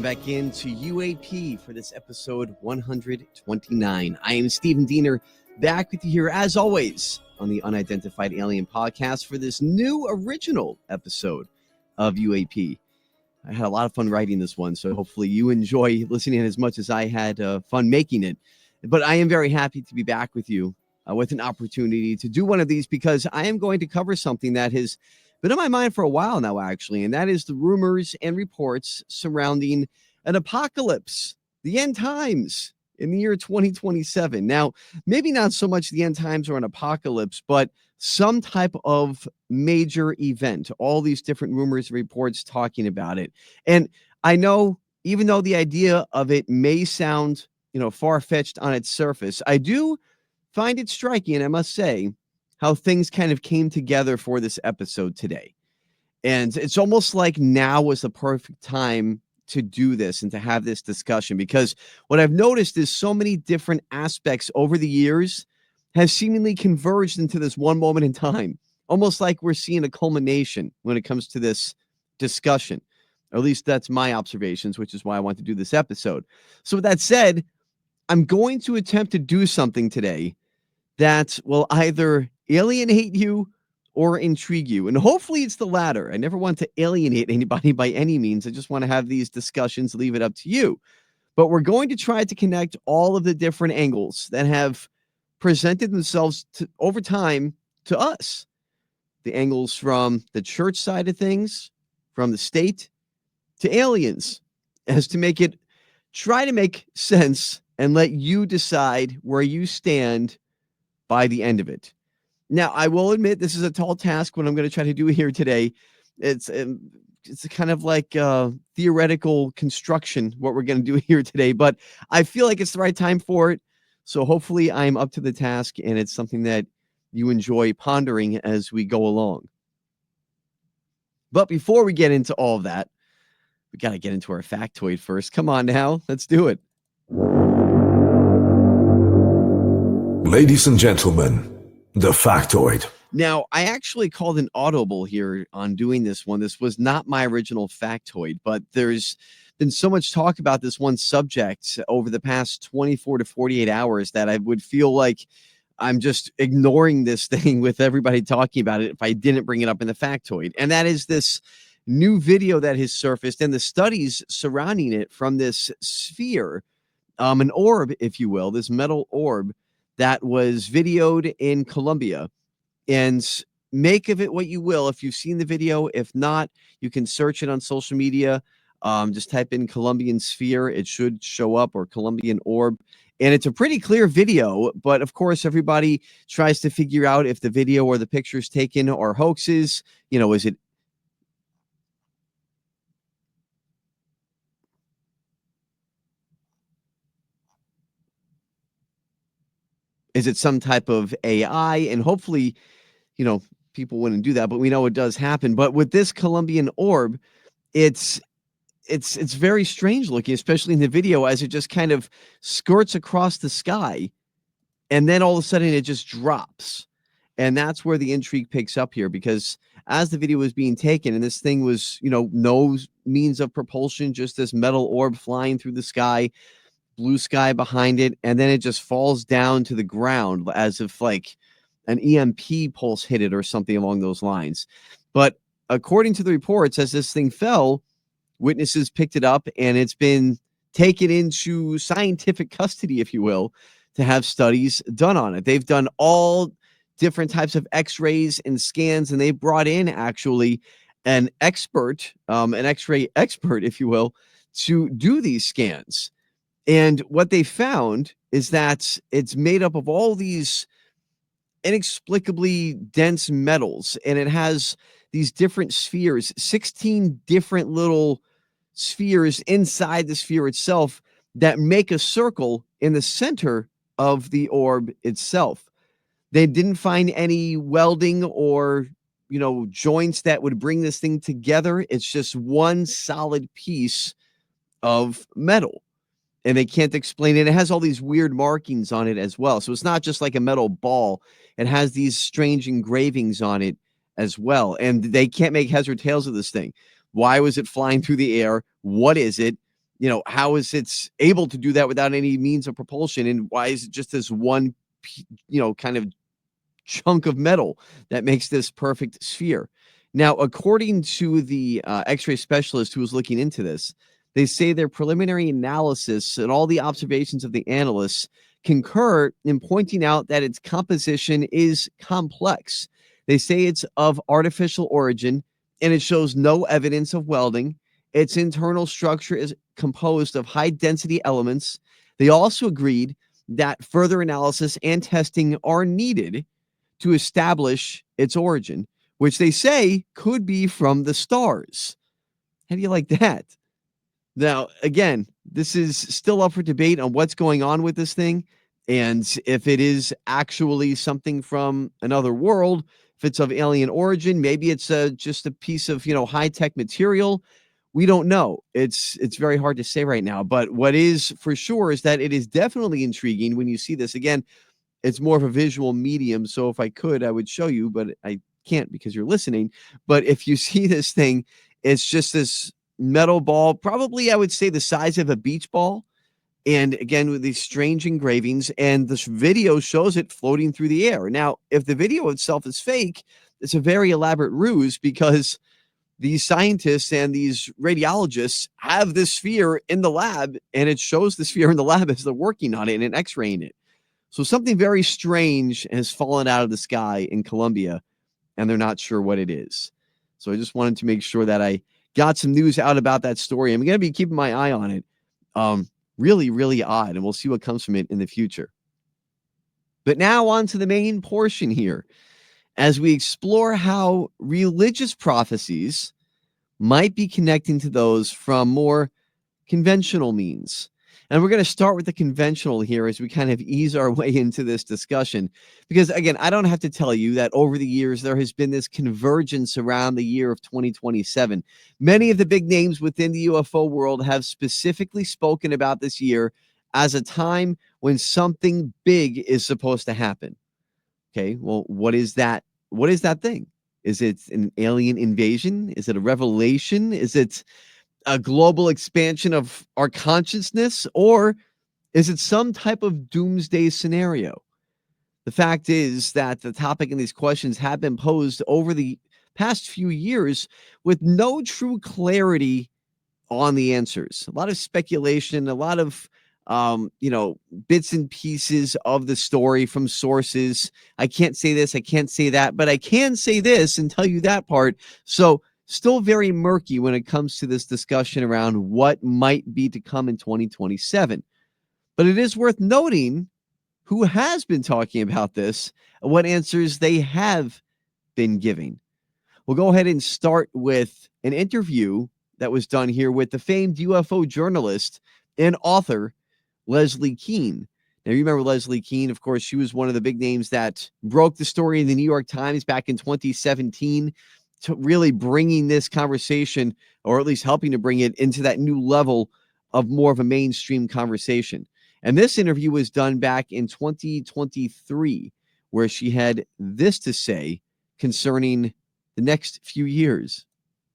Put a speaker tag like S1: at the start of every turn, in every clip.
S1: back into UAP for this episode 129. I am Stephen Diener, back with you here, as always, on the Unidentified Alien Podcast for this new original episode of UAP. I had a lot of fun writing this one, so hopefully you enjoy listening as much as I had fun making it. But I am very happy to be back with you with an opportunity to do one of these, because I am going to cover something that has been on my mind for a while now, actually, and that is the rumors and reports surrounding an apocalypse, the end times in the year 2027. Now, maybe not so much the end times or an apocalypse, but some type of major event. All these different rumors and reports talking about it. And I know, even though the idea of it may sound, far-fetched on its surface, I do find it striking, and I must say, how things kind of came together for this episode today. And it's almost like now was the perfect time to do this and to have this discussion, because what I've noticed is so many different aspects over the years have seemingly converged into this one moment in time, almost like we're seeing a culmination when it comes to this discussion. Or at least that's my observations, which is why I want to do this episode. So with that said, I'm going to attempt to do something today that will either alienate you or intrigue you. And hopefully it's the latter. I never want to alienate anybody by any means. I just want to have these discussions, leave it up to you. But we're going to try to connect all of the different angles that have presented themselves over time to us. The angles from the church side of things, from the state, to aliens, as to try to make sense and let you decide where you stand by the end of it. Now, I will admit this is a tall task. What I'm going to try to do here today, it's kind of like theoretical construction, what we're going to do here today, but I feel like it's the right time for it. So hopefully I'm up to the task, and it's something that you enjoy pondering as we go along. But before we get into all of that, we got to get into our factoid first. Come on now, let's do it.
S2: Ladies and gentlemen, the factoid.
S1: Now, I actually called an audible here on doing this one. This was not my original factoid, but there's been so much talk about this one subject over the past 24 to 48 hours that I would feel like I'm just ignoring this thing with everybody talking about it if I didn't bring it up in the factoid. And that is this new video that has surfaced and the studies surrounding it from this sphere, an orb, if you will, this metal orb that was videoed in Colombia. And make of it what you will. If you've seen the video, if not, you can search it on social media. Just type in Colombian sphere. It should show up, or Colombian orb. And it's a pretty clear video, but of course, everybody tries to figure out if the video or the pictures taken are hoaxes. Is it some type of AI? And hopefully, people wouldn't do that, but we know it does happen. But with this Colombian orb, it's very strange looking, especially in the video, as it just kind of skirts across the sky, and then all of a sudden it just drops. And that's where the intrigue picks up here, because as the video was being taken, and this thing was, no means of propulsion, just this metal orb flying through the sky, blue sky behind it, and then it just falls down to the ground as if like an EMP pulse hit it or something along those lines. But according to the reports, as this thing fell, witnesses picked it up, and it's been taken into scientific custody, if you will, to have studies done on it. They've done all different types of x-rays and scans, and they brought in actually an expert, an x-ray expert, if you will, to do these scans. And what they found is that it's made up of all these inexplicably dense metals, and it has these different spheres, 16 different little spheres inside the sphere itself that make a circle in the center of the orb itself. They didn't find any welding or, joints that would bring this thing together. It's just one solid piece of metal. And they can't explain it. It has all these weird markings on it as well. So it's not just like a metal ball. It has these strange engravings on it as well. And they can't make heads or tails of this thing. Why was it flying through the air? What is it? how is it able to do that without any means of propulsion? And why is it just this one, kind of chunk of metal that makes this perfect sphere? Now, according to the X-ray specialist who was looking into this, they say their preliminary analysis and all the observations of the analysts concur in pointing out that its composition is complex. They say it's of artificial origin and it shows no evidence of welding. Its internal structure is composed of high density elements. They also agreed that further analysis and testing are needed to establish its origin, which they say could be from the stars. How do you like that? Now, again, this is still up for debate on what's going on with this thing and if it is actually something from another world, if it's of alien origin, maybe it's just a piece of, high-tech material. We don't know. It's very hard to say right now, but what is for sure is that it is definitely intriguing when you see this. Again, it's more of a visual medium, so if I could, I would show you, but I can't because you're listening. But if you see this thing, it's just this metal ball, probably I would say the size of a beach ball. And again, with these strange engravings, and this video shows it floating through the air. Now, if the video itself is fake, it's a very elaborate ruse because these scientists and these radiologists have this sphere in the lab, and it shows the sphere in the lab as they're working on it and x-raying it. So something very strange has fallen out of the sky in Colombia, and they're not sure what it is. So I just wanted to make sure that I got some news out about that story. I'm going to be keeping my eye on it. Really, really odd, and we'll see what comes from it in the future. But now on to the main portion here, as we explore how religious prophecies might be connecting to those from more conventional means. And we're going to start with the conventional here as we kind of ease our way into this discussion. Because again, I don't have to tell you that over the years, there has been this convergence around the year of 2027. Many of the big names within the UFO world have specifically spoken about this year as a time when something big is supposed to happen. Okay, well, what is that? What is that thing? Is it an alien invasion? Is it a revelation? Is it a global expansion of our consciousness, or is it some type of doomsday scenario? The fact is that the topic and these questions have been posed over the past few years with no true clarity on the answers. A lot of speculation, a lot of bits and pieces of the story from sources. I can't say this, I can't say that, but I can say this and tell you that part. So still very murky when it comes to this discussion around what might be to come in 2027. But it is worth noting who has been talking about this and what answers they have been giving. We'll go ahead and start with an interview that was done here with the famed UFO journalist and author, Leslie Kean. Now, you remember Leslie Kean, of course, she was one of the big names that broke the story in the New York Times back in 2017, to really bringing this conversation, or at least helping to bring it into that new level of more of a mainstream conversation. And this interview was done back in 2023, where she had this to say concerning the next few years.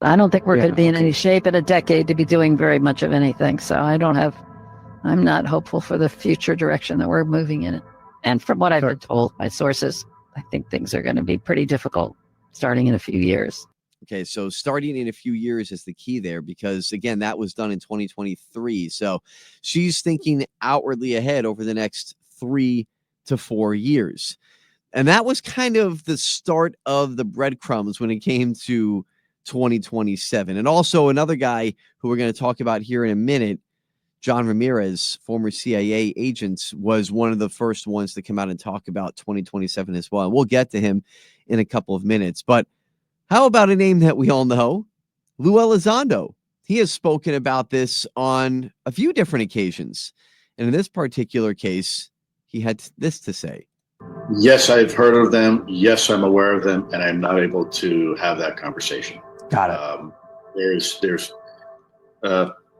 S3: I don't think we're going to be in any shape in a decade to be doing very much of anything. So I'm not hopeful for the future direction that we're moving in. And from what I've been told by sources, I think things are going to be pretty difficult starting in a few years.
S1: Okay, so starting in a few years is the key there, because again, that was done in 2023. So she's thinking outwardly ahead over the next 3 to 4 years. And that was kind of the start of the breadcrumbs when it came to 2027. And also another guy who we're going to talk about here in a minute, John Ramirez, former CIA agent, was one of the first ones to come out and talk about 2027 as well. And we'll get to him in a couple of minutes. But how about a name that we all know, Lou Elizondo? He has spoken about this on a few different occasions. And in this particular case, he had this to say.
S4: Yes, I've heard of them. Yes, I'm aware of them, and I'm not able to have that conversation.
S1: Got it.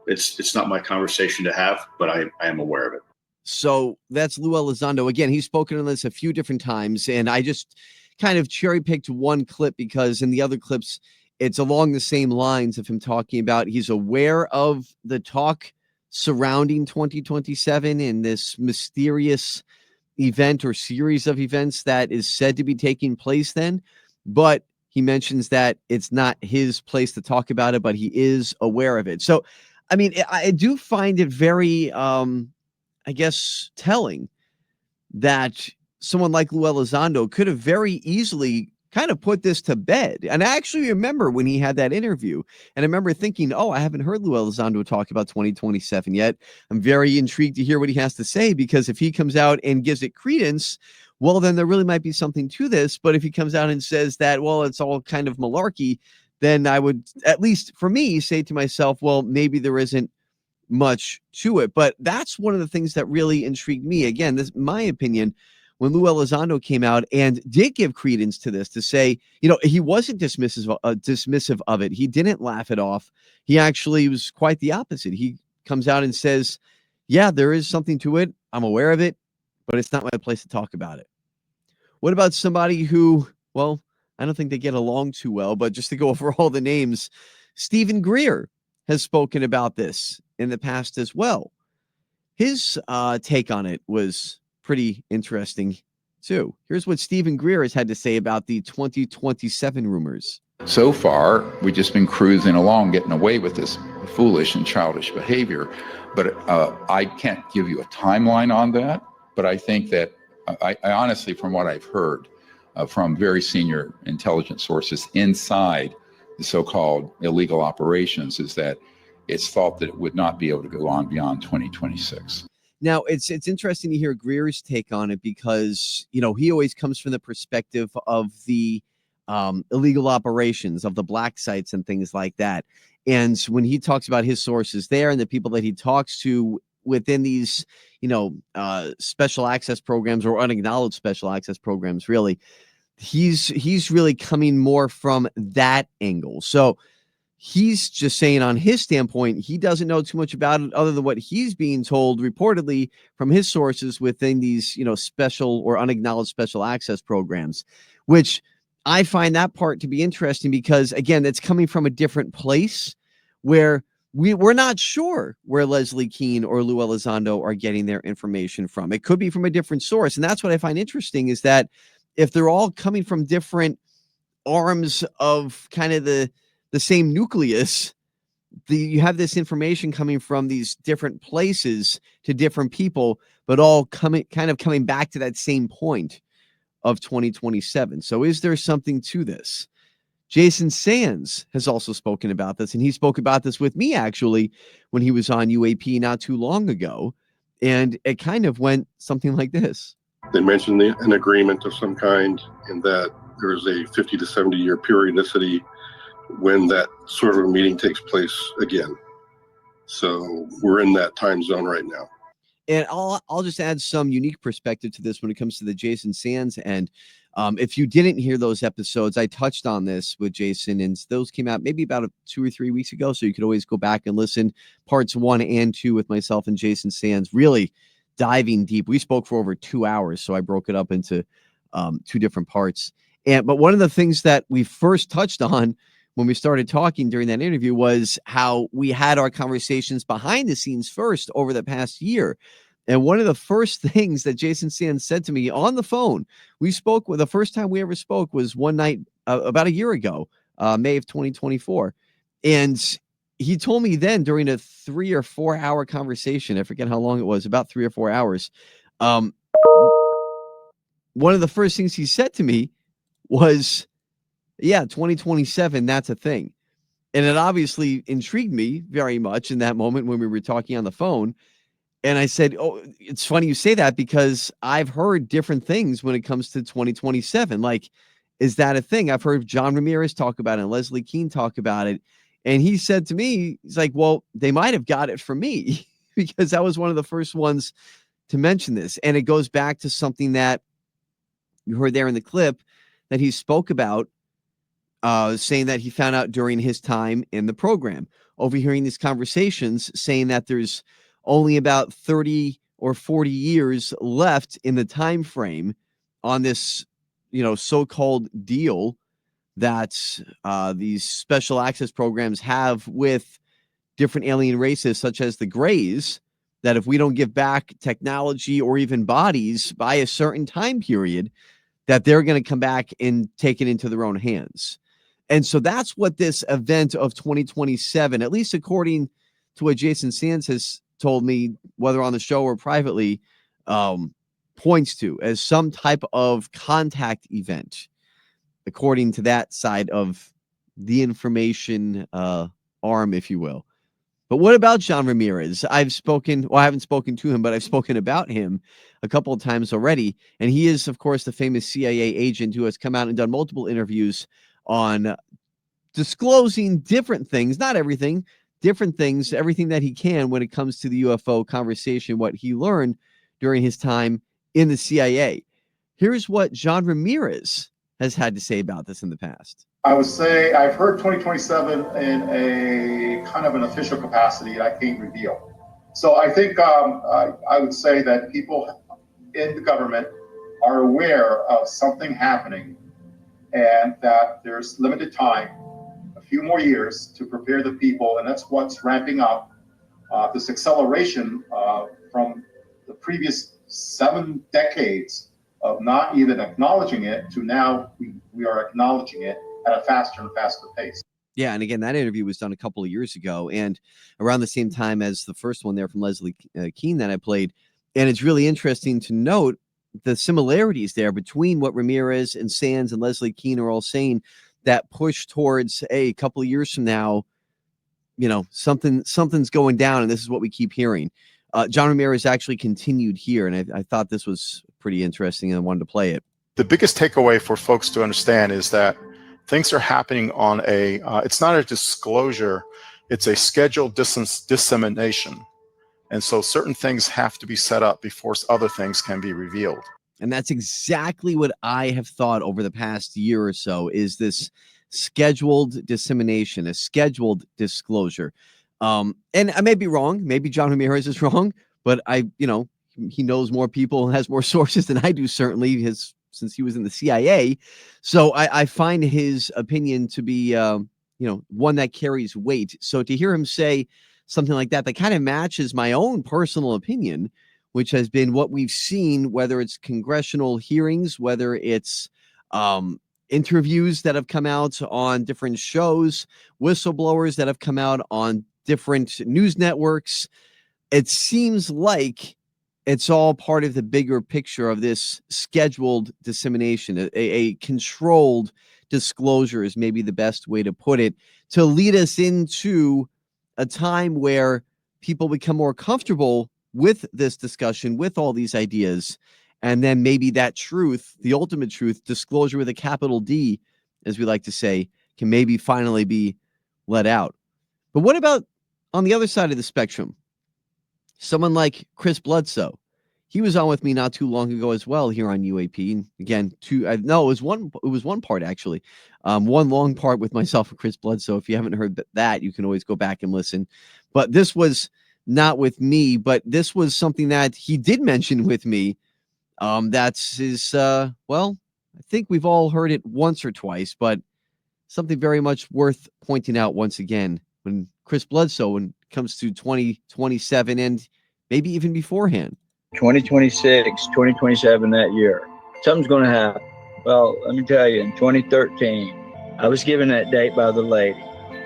S4: It's not my conversation to have, but I am aware of it.
S1: So that's Lou Elizondo. Again, he's spoken on this a few different times, and I just kind of cherry picked one clip because in the other clips, it's along the same lines of him talking about he's aware of the talk surrounding 2027 and this mysterious event or series of events that is said to be taking place then. But he mentions that it's not his place to talk about it, but he is aware of it. So, I mean, I do find it very, I guess, telling that someone like Lou Elizondo could have very easily kind of put this to bed. And I actually remember when he had that interview, and I remember thinking, oh, I haven't heard Lou Elizondo talk about 2027 yet. I'm very intrigued to hear what he has to say, because if he comes out and gives it credence, well, then there really might be something to this. But if he comes out and says that, well, it's all kind of malarkey, then I would, at least for me, say to myself, well, maybe there isn't much to it. But that's one of the things that really intrigued me. Again, this, my opinion, when Lou Elizondo came out and did give credence to this, to say, you know, he wasn't dismissive of it. He didn't laugh it off. He actually was quite the opposite. He comes out and says, yeah, there is something to it. I'm aware of it, but it's not my place to talk about it. What about somebody who, well, I don't think they get along too well, but just to go over all the names, Stephen Greer has spoken about this in the past as well. His take on it was pretty interesting too. Here's what Stephen Greer has had to say about the 2027 rumors.
S5: So far, we've just been cruising along, getting away with this foolish and childish behavior. But I can't give you a timeline on that. But I think that I honestly, from what I've heard from very senior intelligence sources inside the so-called illegal operations, is that it's thought that it would not be able to go on beyond 2026.
S1: Now, it's interesting to hear Greer's take on it, because, you know, he always comes from the perspective of the illegal operations, of the black sites and things like that. And when he talks about his sources there and the people that he talks to within these, you know, special access programs, or unacknowledged special access programs, really, he's really coming more from that angle. So he's just saying, on his standpoint, he doesn't know too much about it other than what he's being told reportedly from his sources within these, you know, special or unacknowledged special access programs, which I find that part to be interesting, because again, it's coming from a different place where we're not sure where Leslie Keene or Lou Elizondo are getting their information from. It could be from a different source. And that's what I find interesting, is that if they're all coming from different arms of kind of the same nucleus, you have this information coming from these different places to different people, but all coming back to that same point of 2027. So is there something to this? Jason Sands has also spoken about this, and he spoke about this with me actually when he was on UAP not too long ago, and it kind of went something like this.
S6: They mentioned an agreement of some kind, in that there is a 50 to 70 year periodicity when that sort of a meeting takes place again. So we're in that time zone right now.
S1: And I'll just add some unique perspective to this when it comes to the Jason Sands end. If you didn't hear those episodes, I touched on this with Jason, and those came out maybe about 2 or 3 weeks ago. So you could always go back and listen, parts 1 and 2 with myself and Jason Sands, really diving deep. We spoke for over 2 hours, so I broke it up into 2 different parts. But one of the things that we first touched on when we started talking during that interview was how we had our conversations behind the scenes first over the past year. And one of the first things that Jason Sands said to me on the phone, the first time we ever spoke was one night about a year ago, May of 2024. And he told me then, during a 3 or 4 hour conversation, I forget how long it was, about 3 or 4 hours. One of the first things he said to me was, yeah, 2027, that's a thing. And it obviously intrigued me very much in that moment when we were talking on the phone. And I said, oh, it's funny you say that, because I've heard different things when it comes to 2027. Like, is that a thing? I've heard John Ramirez talk about it and Leslie Keene talk about it. And he said to me, he's like, well, they might have got it from me because I was one of the first ones to mention this. And it goes back to something that you heard there in the clip that he spoke about, saying that he found out during his time in the program, overhearing these conversations, saying that there's only about 30 or 40 years left in the time frame on this, you know, so-called deal that these special access programs have with different alien races, such as the Greys, that if we don't give back technology or even bodies by a certain time period, that they're going to come back and take it into their own hands. And so that's what this event of 2027, at least according to what Jason Sands has told me, whether on the show or privately, points to as some type of contact event, according to that side of the information arm, if you will. But what about John Ramirez? I haven't spoken to him, but I've spoken about him a couple of times already. And he is, of course, the famous CIA agent who has come out and done multiple interviews on disclosing different things, not everything, different things, everything that he can when it comes to the UFO conversation, what he learned during his time in the CIA. Here's what John Ramirez has had to say about this in the past.
S7: I would say I've heard 2027 in a kind of an official capacity I can't reveal. So I think I would say that people in the government are aware of something happening and that there's limited time, a few more years to prepare the people, and that's what's ramping up this acceleration from the previous 7 decades of not even acknowledging it to now we are acknowledging it at a faster and faster pace.
S1: Yeah, and again, that interview was done a couple of years ago, and around the same time as the first one there from Leslie Keene that I played. And it's really interesting to note the similarities there between what Ramirez and Sands and Leslie Keene are all saying, that push towards a couple of years from now, something's going down, and this is what we keep hearing. John Ramirez actually continued here, and I thought this was pretty interesting, and I wanted to play it.
S8: The biggest takeaway for folks to understand is that things are happening on it's not a disclosure, it's a scheduled dissemination. And so certain things have to be set up before other things can be revealed.
S1: And that's exactly what I have thought over the past year or so, is this scheduled dissemination, a scheduled disclosure. And I may be wrong. Maybe John Ramirez is wrong, but he knows more people, has more sources than I do, certainly, since he was in the CIA. So I find his opinion to be, one that carries weight. So to hear him say something like that kind of matches my own personal opinion, which has been what we've seen, whether it's congressional hearings, whether it's interviews that have come out on different shows, whistleblowers that have come out on different news networks. It seems like it's all part of the bigger picture of this scheduled dissemination, a controlled disclosure is maybe the best way to put it, to lead us into a time where people become more comfortable with this discussion, with all these ideas, and then maybe that truth, the ultimate truth, disclosure with a capital D, as we like to say, can maybe finally be let out. But what about on the other side of the spectrum? Someone like Chris Bledsoe. He was on with me not too long ago as well here on UAP. And again, it was one part actually. One long part with myself and Chris Bledsoe. If you haven't heard that, you can always go back and listen. But this was not with me, but this was something that he did mention with me. That's his, I think we've all heard it once or twice, but something very much worth pointing out once again when Chris Bledsoe, when it comes to 2027 and maybe even beforehand.
S9: 2026, 2027, that year. Something's going to happen. Well, let me tell you, in 2013, I was given that date by the lady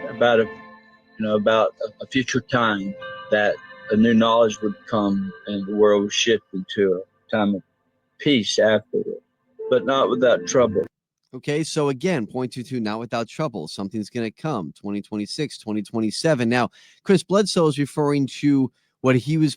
S9: about a future time that a new knowledge would come and the world would shift into a time of peace afterward, but not without trouble.
S1: Okay, so again, point 2.2, not without trouble. Something's going to come, 2026, 2027. Now, Chris Bledsoe is referring to what he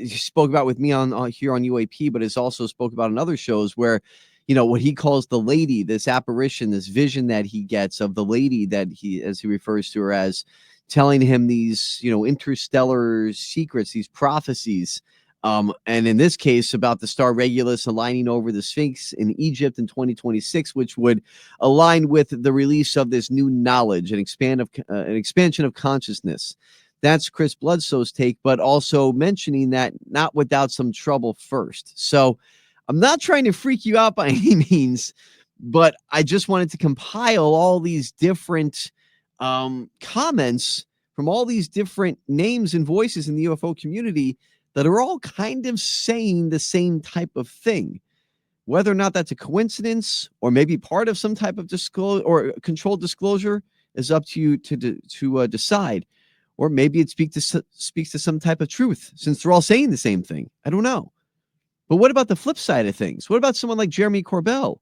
S1: spoke about with me on here on UAP, but has also spoke about in other shows where, what he calls the lady, this apparition, this vision that he gets of the lady that as he refers to her as, telling him these, interstellar secrets, these prophecies. And in this case, about the star Regulus aligning over the Sphinx in Egypt in 2026, which would align with the release of this new knowledge, an expansion of consciousness. That's Chris Bledsoe's take, but also mentioning that not without some trouble first. So I'm not trying to freak you out by any means, but I just wanted to compile all these different comments from all these different names and voices in the UFO community that are all kind of saying the same type of thing. Whether or not that's a coincidence or maybe part of some type of disclosure or controlled disclosure is up to you to decide. Or maybe it speaks to some type of truth, since they're all saying the same thing. I don't know. But what about the flip side of things? What about someone like Jeremy Corbell?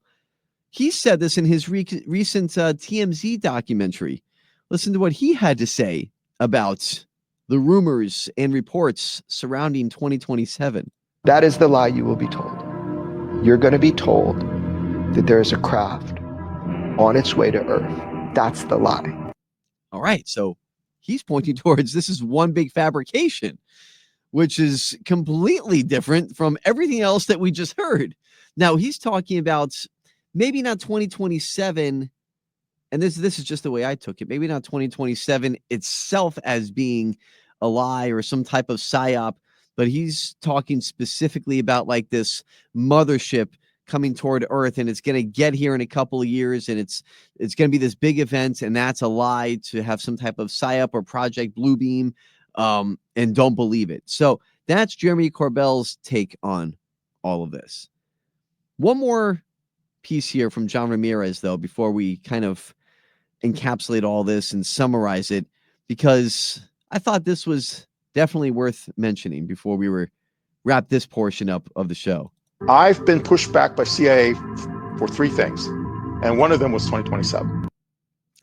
S1: He said this in his recent TMZ documentary. Listen to what he had to say about the rumors and reports surrounding 2027.
S10: That is the lie you will be told. You're going to be told that there is a craft on its way to Earth. That's the lie.
S1: All right. So he's pointing towards this is one big fabrication, which is completely different from everything else that we just heard. Now, he's talking about maybe not 2027, and this is just the way I took it, maybe not 2027 itself as being a lie or some type of psyop, but he's talking specifically about like this mothership coming toward Earth, and it's going to get here in a couple of years, and it's going to be this big event, and that's a lie to have some type of psyop or Project Bluebeam, and don't believe it. So that's Jeremy Corbell's take on all of this. One more piece here from John Ramirez, though, before we kind of encapsulate all this and summarize it, because I thought this was definitely worth mentioning before we wrap this portion up of the show.
S8: I've been pushed back by CIA for 3 things, and one of them was 2027.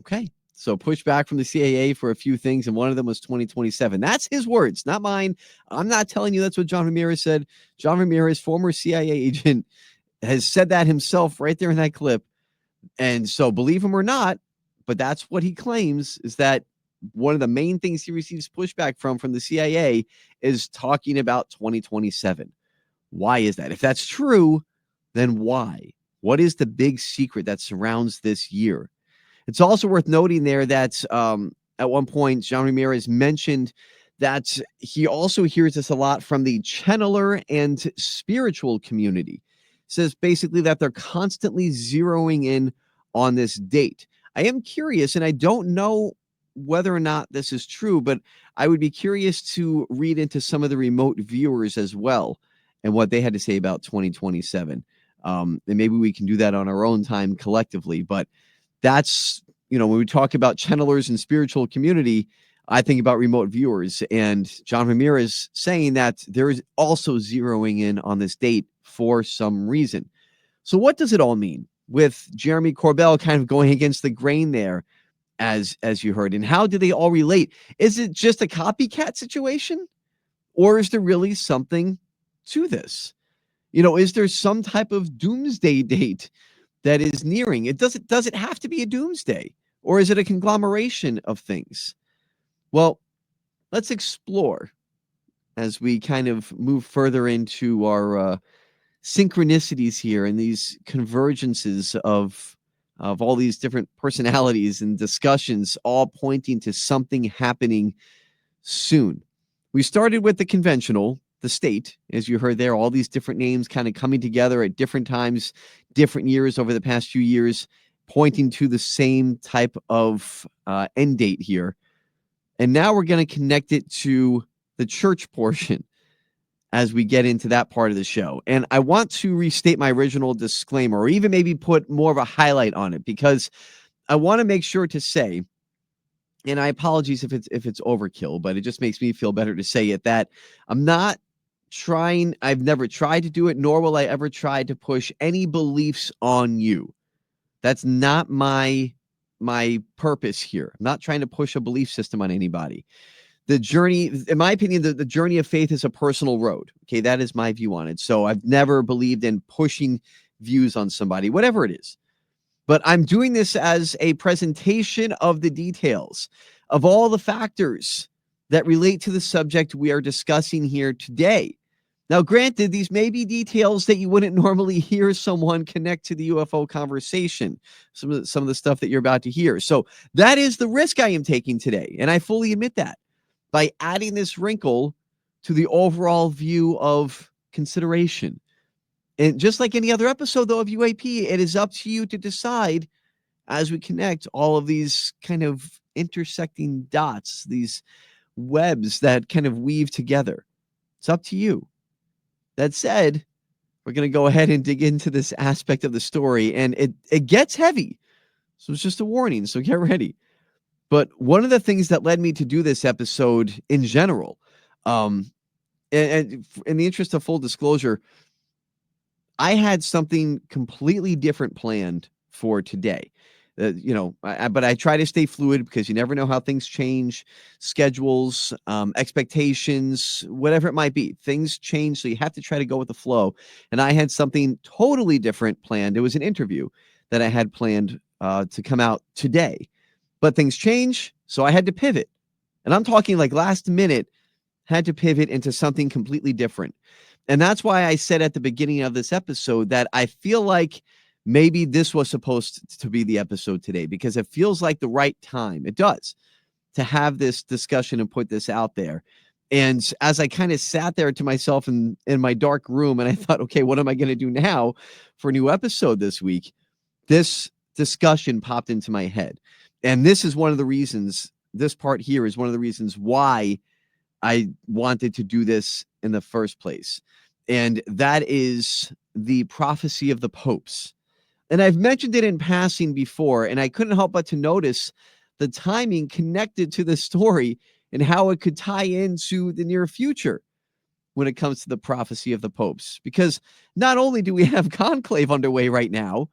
S1: Okay. So pushback from the CIA for a few things, and one of them was 2027. That's his words, not mine. I'm not telling you that's what John Ramirez said. John Ramirez, former CIA agent, has said that himself right there in that clip. And so believe him or not, but that's what he claims, is that one of the main things he receives pushback from the CIA is talking about 2027. Why is that? If that's true, then why? What is the big secret that surrounds this year? It's also worth noting there that at one point, John Ramirez mentioned that he also hears this a lot from the channeler and spiritual community. Says basically that they're constantly zeroing in on this date. I am curious, and I don't know whether or not this is true, but I would be curious to read into some of the remote viewers as well and what they had to say about 2027. And maybe we can do that on our own time collectively. But that's, when we talk about channelers and spiritual community, I think about remote viewers, and John Ramirez saying that there is also zeroing in on this date for some reason. So what does it all mean with Jeremy Corbell kind of going against the grain there, as you heard? And how do they all relate? Is it just a copycat situation, or is there really something to this? Is there some type of doomsday date that is nearing? Does it have to be a doomsday, or is it a conglomeration of things? Well, let's explore as we kind of move further into our synchronicities here and these convergences of all these different personalities and discussions, all pointing to something happening soon. We started with the conventional, the state, as you heard there, all these different names kind of coming together at different times, different years over the past few years, pointing to the same type of end date here. And now we're going to connect it to the church portion as we get into that part of the show. And I want to restate my original disclaimer, or even maybe put more of a highlight on it, because I want to make sure to say, and I apologize if it's overkill, but it just makes me feel better to say it, that I've never tried to do it, nor will I ever try to push any beliefs on you. That's not my purpose here. I'm not trying to push a belief system on anybody. The journey, in my opinion, the journey of faith is a personal road. Okay, that is my view on it. So I've never believed in pushing views on somebody, whatever it is. But I'm doing this as a presentation of the details of all the factors that relate to the subject we are discussing here today. Now, granted, these may be details that you wouldn't normally hear someone connect to the UFO conversation, some of the stuff that you're about to hear. So that is the risk I am taking today, and I fully admit that, by adding this wrinkle to the overall view of consideration. And just like any other episode, though, of UAP, it is up to you to decide as we connect all of these kind of intersecting dots, these webs that kind of weave together. It's up to you. That said, we're going to go ahead and dig into this aspect of the story, and it gets heavy. So it's just a warning, so get ready. But one of the things that led me to do this episode in general, and in the interest of full disclosure, I had something completely different planned for today. But I try to stay fluid because you never know how things change, schedules, expectations, whatever it might be. Things change, so you have to try to go with the flow. And I had something totally different planned. It was an interview that I had planned to come out today. But things change, so I had to pivot. And I'm talking like last minute, had to pivot into something completely different. And that's why I said at the beginning of this episode that I feel like maybe this was supposed to be the episode today, because it feels like the right time. It does, to have this discussion and put this out there. And as I kind of sat there to myself in my dark room, and I thought, okay, what am I going to do now for a new episode this week? This discussion popped into my head. And this is one of the reasons, this part here is one of the reasons why I wanted to do this in the first place. And that is the prophecy of the popes. And I've mentioned it in passing before, and I couldn't help but to notice the timing connected to the story and how it could tie into the near future when it comes to the prophecy of the popes. Because not only do we have conclave underway right now,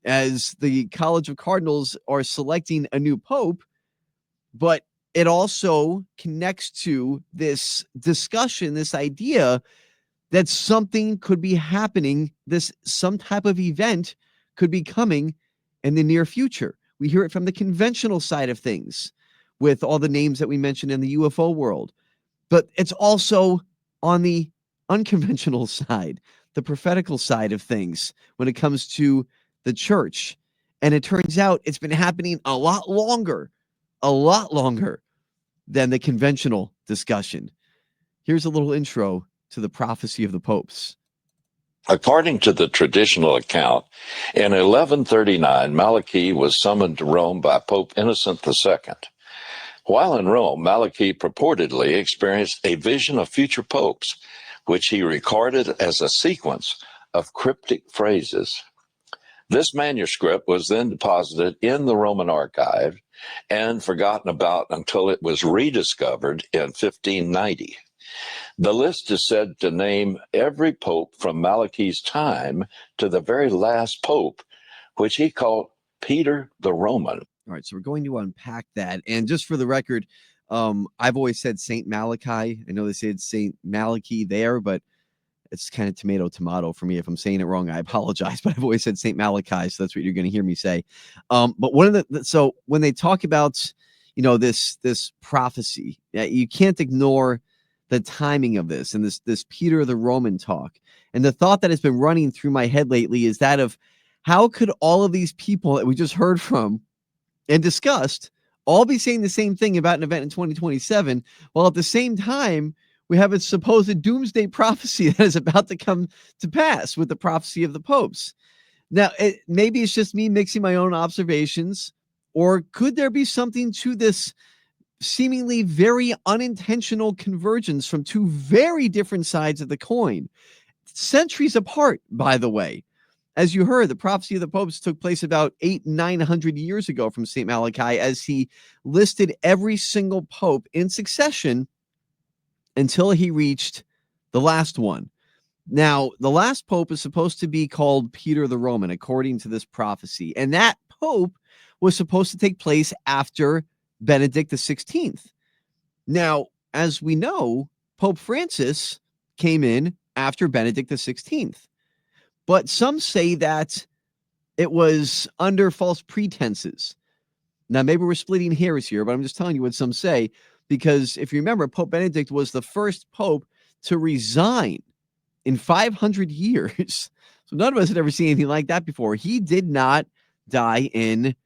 S1: as the College of Cardinals are selecting a new pope, but it also connects to this discussion, this idea that something could be happening, some type of event could be coming in the near future. We hear it from the conventional side of things with all the names that we mentioned in the UFO world, but it's also on the unconventional side, the prophetical side of things when it comes to the church. And it turns out it's been happening a lot longer than the conventional discussion. Here's a little intro to the prophecy of the popes.
S11: According to the traditional account, in 1139, Malachi was summoned to Rome by Pope Innocent II. While in Rome, Malachi purportedly experienced a vision of future popes, which he recorded as a sequence of cryptic phrases. This manuscript was then deposited in the Roman archive and forgotten about until it was rediscovered in 1590. The list is said to name every pope from Malachi's time to the very last pope, which he called Peter the Roman.
S1: All right, so we're going to unpack that. And just for the record, I've always said Saint Malachi. I know they said Saint Malachi there, but it's kind of tomato for me. If I'm saying it wrong, I apologize. But I've always said Saint Malachi, so that's what you're going to hear me say. But one of so when they talk about, this prophecy, you can't ignore the timing of this and this Peter the Roman talk. And the thought that has been running through my head lately is that of how could all of these people that we just heard from and discussed all be saying the same thing about an event in 2027, while at the same time we have a supposed doomsday prophecy that is about to come to pass with the prophecy of the popes. Now, maybe it's just me mixing my own observations, or could there be something to this seemingly very unintentional convergence from two very different sides of the coin, centuries apart, by the way? As you heard, the prophecy of the popes took place about 900 years ago from St. Malachi, as he listed every single pope in succession until he reached the last one. Now, the last pope is supposed to be called Peter the Roman, according to this prophecy. And that pope was supposed to take place after Benedict XVI. Now, as we know, Pope Francis came in after Benedict XVI. But some say that it was under false pretenses. Now, maybe we're splitting hairs here, but I'm just telling you what some say, because if you remember, Pope Benedict was the first pope to resign in 500 years. So none of us had ever seen anything like that before. He did not die in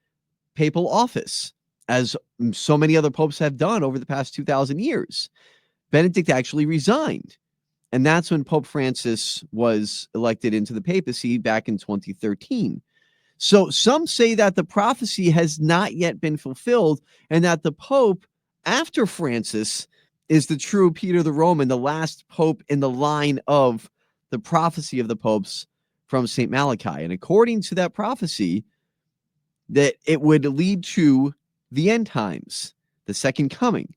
S1: papal office, as so many other popes have done over the past 2,000 years. Benedict actually resigned. And that's when Pope Francis was elected into the papacy back in 2013. So some say that the prophecy has not yet been fulfilled and that the Pope after Francis is the true Peter the Roman, the last Pope in the line of the prophecy of the popes from St. Malachi. And according to that prophecy, that it would lead to the end times, the second coming.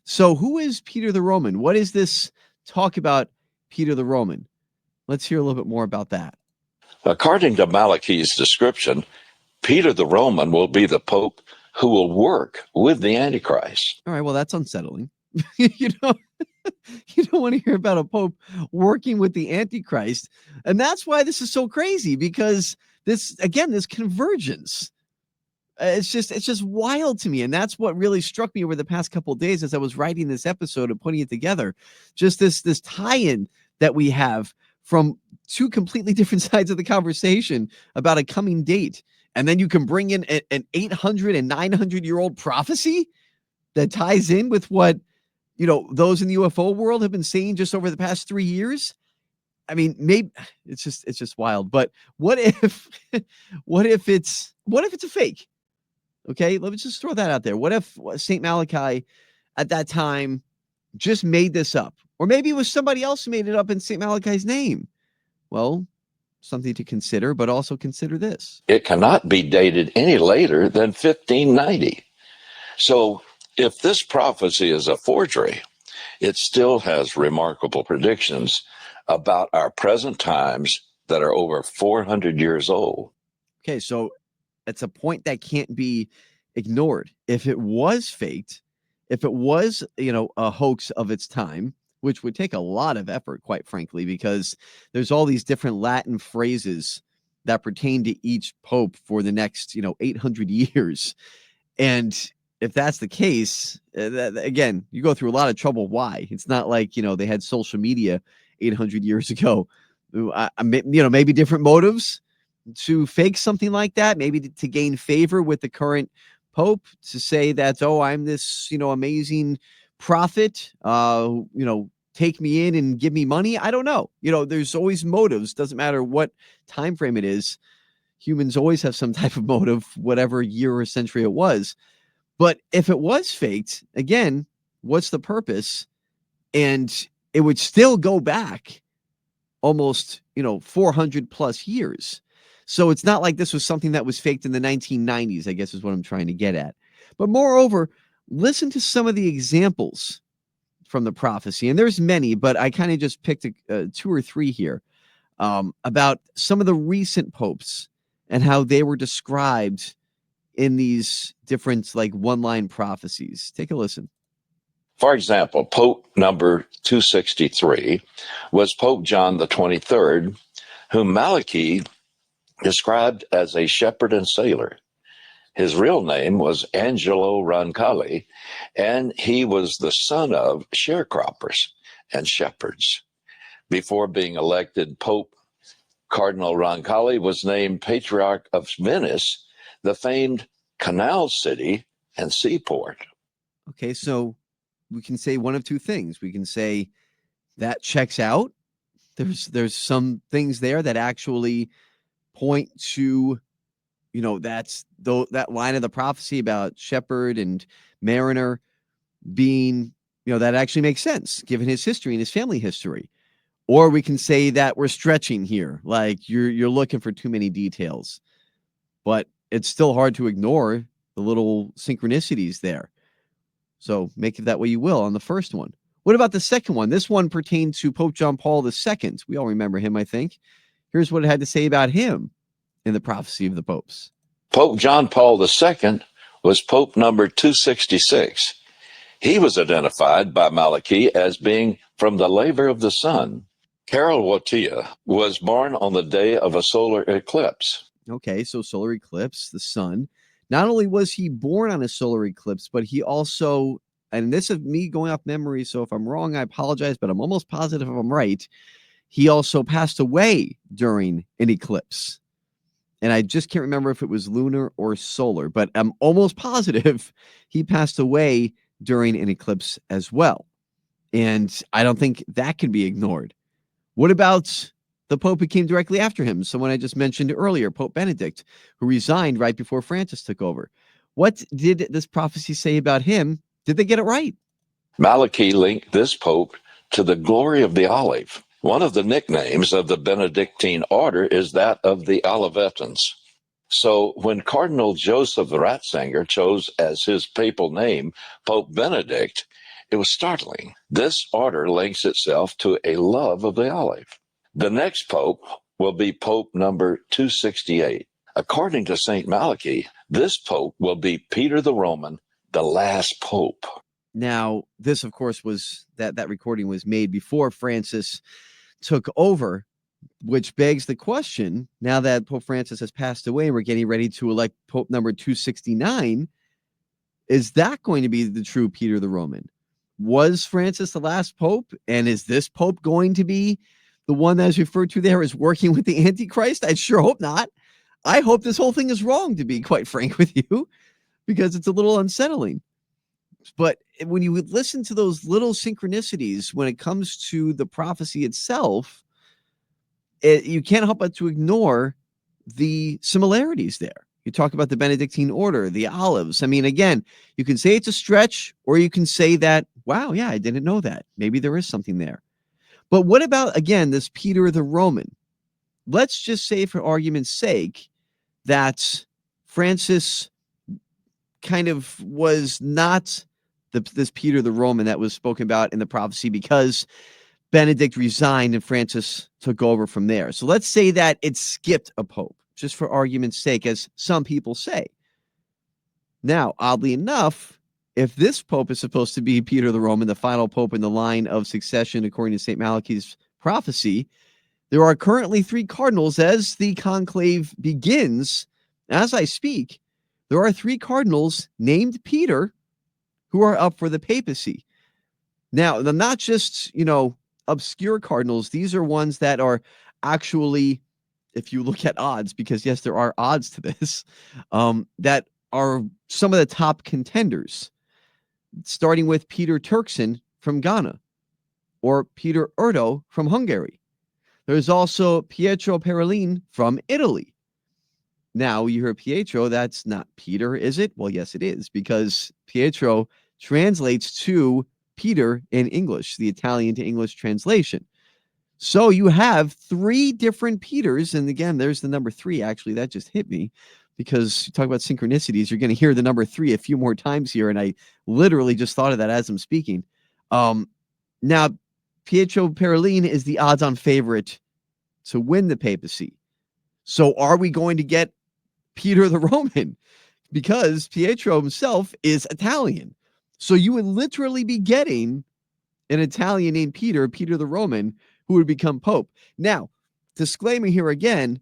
S1: So who is Peter the Roman? What is this talk about Peter the Roman? Let's hear a little bit more about that.
S11: According to Malachi's description, Peter the Roman will be the Pope who will work with the Antichrist.
S1: All right, well, that's unsettling. you know, you don't want to hear about a Pope working with the Antichrist. And that's why this is so crazy, because this convergence. It's just wild to me. And that's what really struck me over the past couple of days as I was writing this episode and putting it together. Just this tie-in that we have from two completely different sides of the conversation about a coming date. And then you can bring in an 800 and 900-year-old prophecy that ties in with what, those in the UFO world have been saying just over the past 3 years. I mean, maybe it's just wild. But what if it's a fake? Okay, let me just throw that out there. What if St. Malachi at that time just made this up? Or maybe it was somebody else who made it up in St. Malachi's name. Well, something to consider, but also consider this.
S11: It cannot be dated any later than 1590. So if this prophecy is a forgery, it still has remarkable predictions about our present times that are over 400 years old.
S1: Okay, so it's a point that can't be ignored. If it was faked, if it was, a hoax of its time, which would take a lot of effort, quite frankly, because there's all these different Latin phrases that pertain to each pope for the next, 800 years. And if that's the case, again, you go through a lot of trouble. Why? It's not like, they had social media 800 years ago. Maybe different motives to fake something like that, maybe to gain favor with the current pope, to say that, I'm this, amazing prophet, take me in and give me money. I don't know. There's always motives. Doesn't matter what time frame it is. Humans always have some type of motive, whatever year or century it was. But if it was faked, again, what's the purpose? And it would still go back almost, 400 plus years. So it's not like this was something that was faked in the 1990s, I guess is what I'm trying to get at. But moreover, listen to some of the examples from the prophecy. And there's many, but I kind of just picked 2 or 3 here about some of the recent popes and how they were described in these different one-line prophecies. Take a listen.
S11: For example, Pope number 263 was Pope John the 23rd, whom Malachi described as a shepherd and sailor. His real name was Angelo Roncalli, and he was the son of sharecroppers and shepherds. Before being elected Pope, Cardinal Roncalli was named Patriarch of Venice, the famed canal city and seaport.
S1: Okay, so we can say one of two things. We can say that checks out. There's some things there that actually point to, that line of the prophecy about shepherd and mariner being, that actually makes sense given his history and his family history. Or we can say that we're stretching here, like you're looking for too many details. But it's still hard to ignore the little synchronicities there. So make it that way you will on the first one. What about the second one? This one pertains to Pope John Paul II. We all remember him, I think. Here's what it had to say about him in the prophecy of the popes.
S11: Pope John Paul II was Pope number 266. He was identified by Malachi as being from the labor of the sun. Carol Wojtyla was born on the day of a solar eclipse.
S1: Okay, so solar eclipse, the sun. Not only was he born on a solar eclipse, but he also, and this is me going off memory, so if I'm wrong, I apologize, but I'm almost positive if I'm right, he also passed away during an eclipse. And I just can't remember if it was lunar or solar, but I'm almost positive he passed away during an eclipse as well. And I don't think that can be ignored. What about the Pope who came directly after him, someone I just mentioned earlier, Pope Benedict, who resigned right before Francis took over. What did this prophecy say about him? Did they get it right?
S11: Malachi linked this pope to the glory of the olive. One of the nicknames of the Benedictine order is that of the Olivetans. So when Cardinal Joseph Ratzinger chose as his papal name Pope Benedict, it was startling. This order links itself to a love of the olive. The next pope will be Pope number 268. According to St. Malachi, this pope will be Peter the Roman, the last pope.
S1: Now, this, of course, was that recording was made before Francis took over, which begs the question, now that Pope Francis has passed away and we're getting ready to elect Pope number 269, is that going to be the true Peter the Roman? Was Francis the last pope? And is this pope going to be the one that is referred to there as working with the Antichrist? I sure hope not. I hope this whole thing is wrong, to be quite frank with you, because it's a little unsettling. But when you listen to those little synchronicities when it comes to the prophecy itself, you can't help but to ignore the similarities there. You talk about the Benedictine order, the olives. I mean, again, you can say it's a stretch, or you can say that, wow, yeah, I didn't know that. Maybe there is something there. But what about, again, this Peter the Roman? Let's just say, for argument's sake, that Francis kind of was not this Peter the Roman that was spoken about in the prophecy, because Benedict resigned and Francis took over from there. So let's say that it skipped a pope, just for argument's sake, as some people say. Now, oddly enough, if this pope is supposed to be Peter the Roman, the final pope in the line of succession, according to St. Malachi's prophecy, there are currently 3 cardinals as the conclave begins. As I speak, there are 3 cardinals named Peter who are up for the papacy. Now, they're not just, obscure cardinals. These are ones that are actually, if you look at odds, because yes, there are odds to this, that are some of the top contenders, starting with Peter Turkson from Ghana, or Peter Erdo from Hungary. There's also Pietro Parolin from Italy. Now, you hear Pietro, that's not Peter, is it? Well, yes, it is, because Pietro translates to Peter in English, the Italian to English translation. So you have 3 different Peters. And again, there's the number 3. Actually, that just hit me, because you talk about synchronicities. You're going to hear the number 3 a few more times here. And I literally just thought of that as I'm speaking. Now, Pietro Parolin is the odds-on favorite to win the papacy. So are we going to get Peter the Roman? Because Pietro himself is Italian. So you would literally be getting an Italian named Peter the Roman, who would become Pope. Now, disclaimer here again,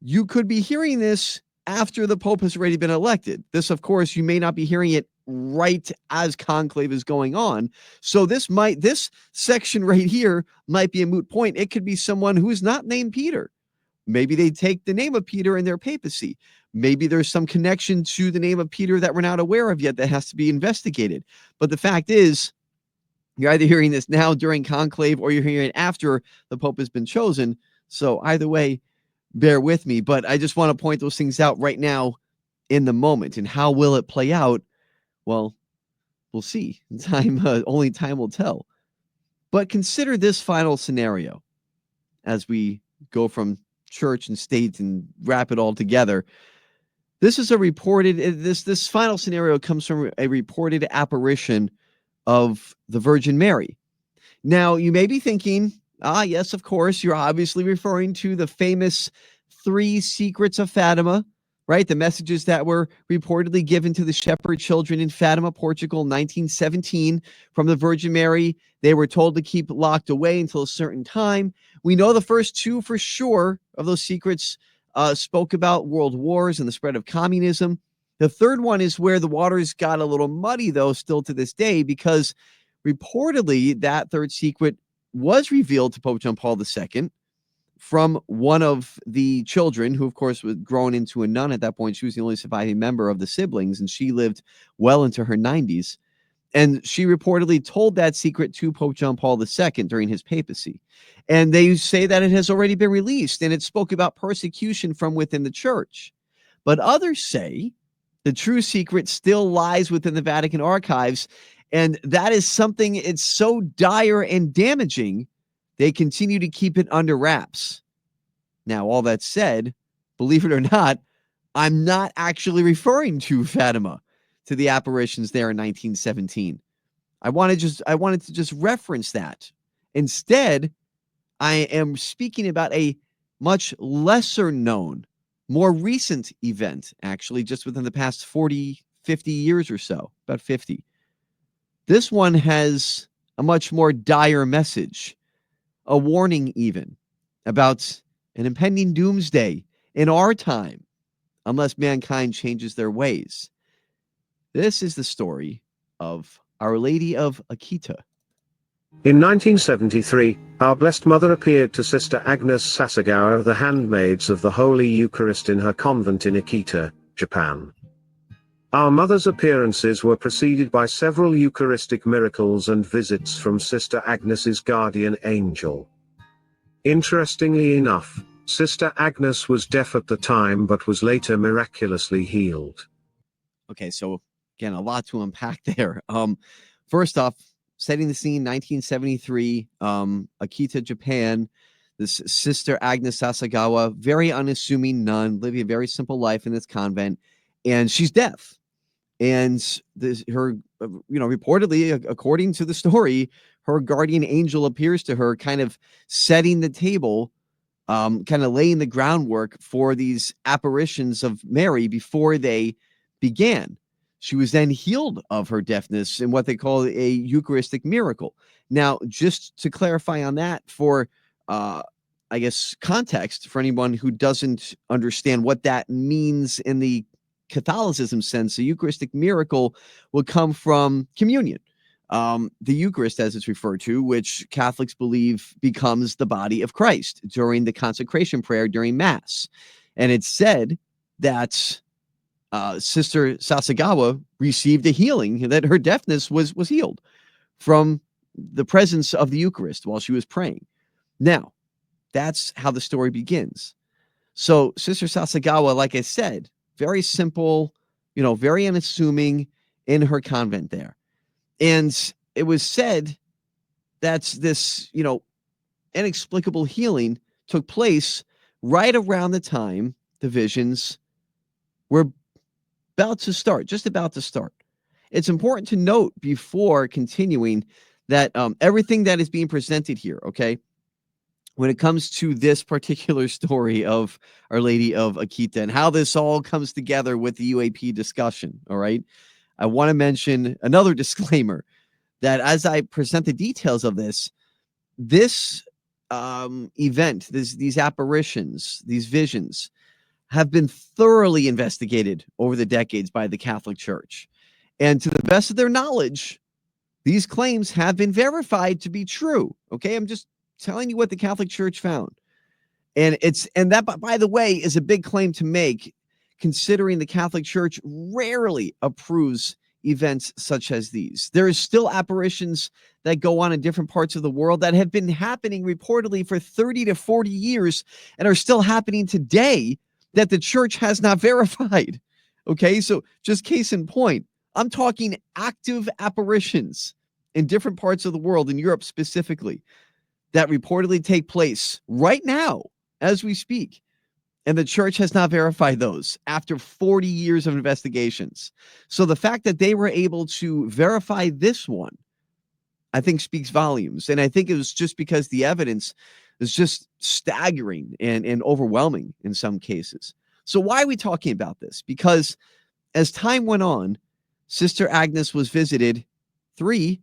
S1: you could be hearing this after the Pope has already been elected. This, of course, you may not be hearing it right as conclave is going on. So this section right here might be a moot point. It could be someone who is not named Peter. Maybe they take the name of Peter in their papacy. Maybe there's some connection to the name of Peter that we're not aware of yet that has to be investigated. But the fact is, you're either hearing this now during conclave, or you're hearing it after the Pope has been chosen. So either way, bear with me. But I just want to point those things out right now in the moment. And how will it play out? Well, we'll see. Only time will tell. But consider this final scenario as we go from church and state and wrap it all together. This is this final scenario comes from a reported apparition of the Virgin Mary. Now, you may be thinking, yes, of course, you're obviously referring to the famous 3 secrets of Fatima, right? The messages that were reportedly given to the shepherd children in Fatima, Portugal, 1917 from the Virgin Mary. They were told to keep locked away until a certain time. We know the first 2 for sure of those secrets spoke about world wars and the spread of communism. The third one is where the waters got a little muddy, though, still to this day, because reportedly that third secret was revealed to Pope John Paul II from one of the children, who, of course, was grown into a nun at that point. She was the only surviving member of the siblings, and she lived well into her 90s. And she reportedly told that secret to Pope John Paul II during his papacy. And they say that it has already been released, and it spoke about persecution from within the church. But others say the true secret still lies within the Vatican archives, and that is something, it's so dire and damaging, they continue to keep it under wraps. Now, all that said, believe it or not, I'm not actually referring to Fatima, to the apparitions there in 1917. I wanted to just reference that. Instead, I am speaking about a much lesser known, more recent event, actually, just within the past 40, 50 years or so, about 50. This one has a much more dire message, a warning even, about an impending doomsday in our time, unless mankind changes their ways. This is the story of Our Lady of Akita.
S12: In 1973, our Blessed Mother appeared to Sister Agnes Sasagawa of the Handmaids of the Holy Eucharist in her convent in Akita, Japan. Our Mother's appearances were preceded by several Eucharistic miracles and visits from Sister Agnes's guardian angel. Interestingly enough, Sister Agnes was deaf at the time but was later miraculously healed.
S1: Okay, so again, a lot to unpack there. First off, setting the scene, 1973, Akita, Japan. This Sister Agnes Sasagawa, very unassuming nun, living a very simple life in this convent, and she's deaf. And her, reportedly, according to the story, her guardian angel appears to her, kind of setting the table, kind of laying the groundwork for these apparitions of Mary before they began. She was then healed of her deafness in what they call a Eucharistic miracle. Now, just to clarify on that, for I guess context for anyone who doesn't understand what that means in the Catholicism sense, a Eucharistic miracle would come from communion. The Eucharist, as it's referred to, which Catholics believe becomes the body of Christ during the consecration prayer during Mass. And it's said that Sister Sasagawa received a healing, that her deafness was healed from the presence of the Eucharist while she was praying. Now, that's how the story begins. So Sister Sasagawa, like I said, very simple, very unassuming in her convent there. And it was said that this, inexplicable healing took place right around the time the visions were just about to start. It's important to note before continuing that everything that is being presented here, okay, when it comes to this particular story of Our Lady of Akita and how this all comes together with the UAP discussion, all right, I want to mention another disclaimer that as I present the details of this event, these apparitions, these visions, have been thoroughly investigated over the decades by the Catholic Church. And to the best of their knowledge, these claims have been verified to be true. Okay, I'm just telling you what the Catholic Church found. And that, by the way, is a big claim to make, considering the Catholic Church rarely approves events such as these. There is still apparitions that go on in different parts of the world that have been happening reportedly for 30 to 40 years and are still happening today that the church has not verified. Okay, so just case in point, I'm talking active apparitions in different parts of the world, in Europe specifically, that reportedly take place right now as we speak. And the church has not verified those after 40 years of investigations. So the fact that they were able to verify this one, I think, speaks volumes. And I think it was just because the evidence is just staggering and overwhelming in some cases. So why are we talking about this? Because as time went on, Sister Agnes was visited three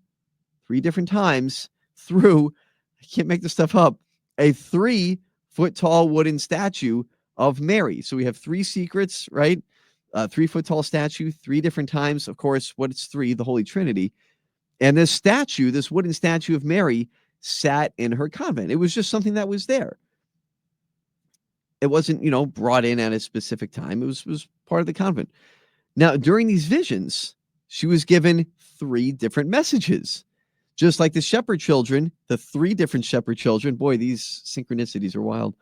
S1: different times through, I can't make this stuff up, a 3-foot tall wooden statue of Mary. So we have 3 secrets, right? 3-foot tall statue, 3 different times. Of course, what's 3? The Holy Trinity. And this statue, this wooden statue of Mary, sat in her convent. It was just something that was there. It wasn't, brought in at a specific time. It was part of the convent. Now, during these visions, she was given 3 different messages. Just like the shepherd children, the 3 different shepherd children, boy, these synchronicities are wild,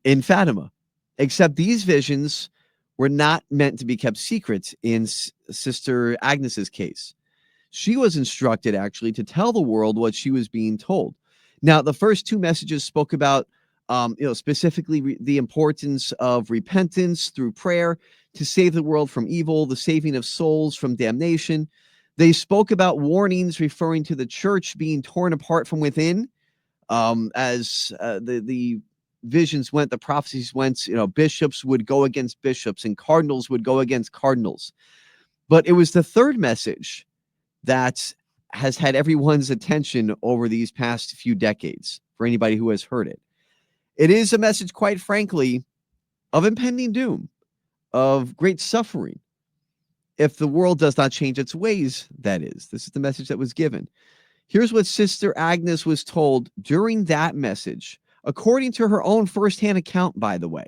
S1: in Fatima. Except these visions were not meant to be kept secret in Sister Agnes's case. She was instructed actually to tell the world what she was being told. Now, the first 2 messages spoke about, specifically the importance of repentance through prayer to save the world from evil, the saving of souls from damnation. They spoke about warnings referring to the church being torn apart from within, as the visions went, the prophecies went. Bishops would go against bishops, and cardinals would go against cardinals. But it was the third message that has had everyone's attention over these past few decades, for anybody who has heard it. It is a message, quite frankly, of impending doom, of great suffering, if the world does not change its ways, that is. This is the message that was given. Here's what Sister Agnes was told during that message, according to her own firsthand account, by the way.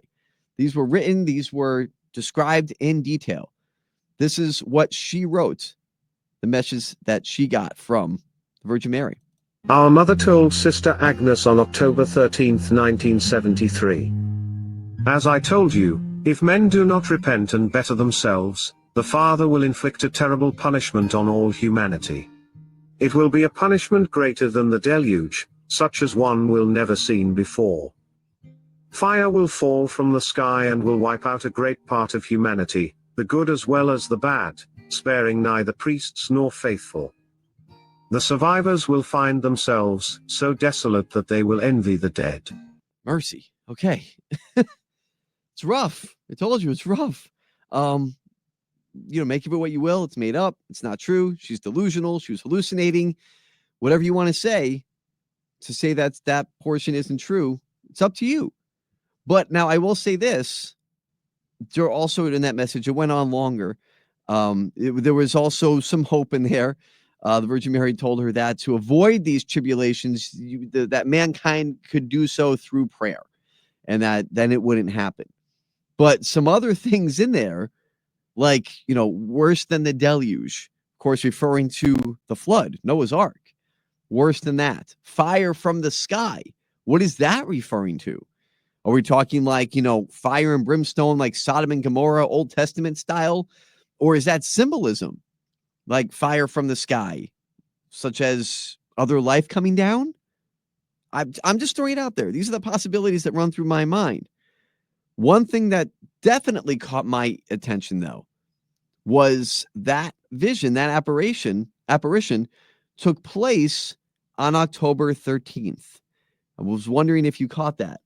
S1: These were written, these were described in detail. This is what she wrote, the message that she got from the Virgin Mary.
S12: Our mother told Sister Agnes on October 13th, 1973. As I told you, if men do not repent and better themselves, the Father will inflict a terrible punishment on all humanity. It will be a punishment greater than the deluge, such as one will never seen before. Fire will fall from the sky and will wipe out a great part of humanity, the good as well as the bad, sparing neither priests nor faithful. The survivors will find themselves so desolate that they will envy the dead.
S1: Mercy. Okay. It's rough. I told you it's rough. Make of it what you will. It's made up. It's not true. She's delusional. She was hallucinating. Whatever you want to say that portion isn't true, it's up to you. But now I will say this. There also in that message, it went on longer. There was also some hope in there. The Virgin Mary told her that to avoid these tribulations, that mankind could do so through prayer, and that then it wouldn't happen. But some other things in there, like, worse than the deluge, of course, referring to the flood, Noah's Ark. Worse than that. Fire from the sky. What is that referring to? Are we talking like, fire and brimstone, like Sodom and Gomorrah, Old Testament style? Or is that symbolism, like fire from the sky, such as other life coming down? I'm just throwing it out there. These are the possibilities that run through my mind. One thing that definitely caught my attention, though, was that vision, that apparition took place on October 13th. I was wondering if you caught that.